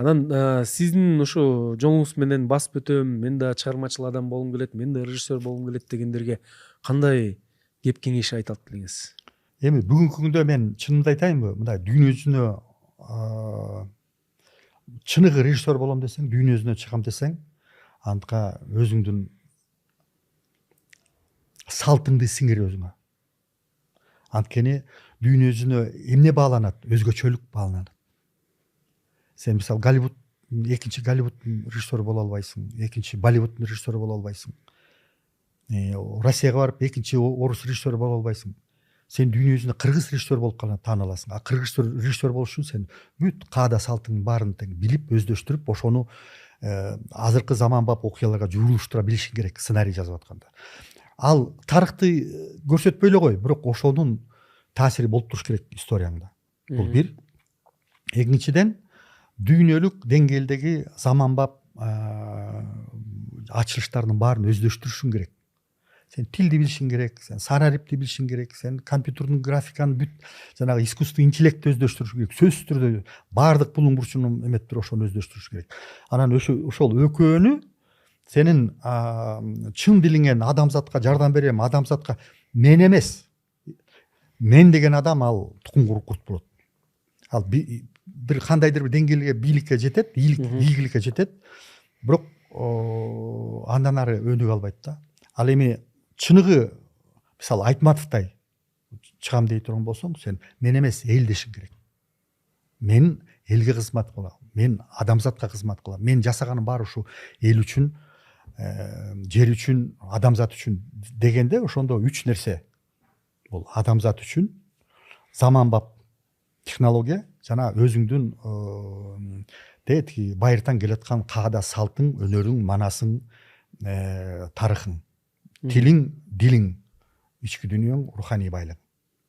Анан сиздин ошо жоңуңуз менен басып өтөм, мен да чыгармачыл адам болгум келет, мен да режиссер болгум келет дегендерге кандай кеп кеңеш айта алат элеңиз? Эми бүгүнкү күндө мен чынымды айтайынбы, мындай дүйнө жүзүнө чыныгы режиссер болом десең, дүйнө жүзүнө чыгам десең, антка өзүңдүн салтыңды сиңир өзүңө. Анткени дүйнө жүзүнө эмне бааланат? Өзгөчөлүк бааланат. Сен мисалы Голливуд, экинчи Голливуддун режиссеру боло албайсың, экинчи Болливуддун режиссеру боло албайсың. Россияга барып экинчи орус режиссеру боло албайсың. Сен дүйнө жүзүнө кыргыз режиссер болуп тааныласың. А кыргыз режиссер болуш үчүн сен бүт каада салтыңдын баарын тең билип, өздөштүрүп, ошону азыркы заманбап окуяларга жуурулуштура билишиң керек, сценарий жазып атканда. Ал тарыхты көрсөтпөй эле кой, бирок ошонун таасири болуп туруш керек историяңда. Бул бир. Экинчиден, дүйнөлүк деңгээлдеги заманбап ачылыштардын баарын өздөштүрүшүң керек. Сен тилди билишиң керек, сен санарипти билишиң керек, сен компьютердун графиканы бүт жанагы искусственный интеллектти өздөштүрүш керек. Сөзсүз түрдө баардык булуң бурчунун эметtir ошону өздөштүрүш керек. Анан ошол экөөнү сенин чын дилиңен адамзатка жардам берем, адамзатка мен эмес, мен деген адам ал тукум курт болот. Ал бир кандайдыр бир деңгээлге бийликке жетет, ийгиликке жетет, бирок андан ары өнүгө албайт да. Ал эми чыныгы, мисалы Айтматовдай чыгам дей турган болсоң, сен мен эмес, эл дешиң керек. Мен элге кызмат кылам, мен адамзатка кызмат кылам, мен жасаганым баары ушу эл үчүн, жер үчүн, адамзат үчүн дегенде, ошондо үч нерсе. Бул адамзат үчүн, заманбап технология жана өзүңдүн байыртан келаткан каада салтың, өнөрүң, манасың, тарыхың, тилиң, дилиң, ички дүйнөң, руханий байлык.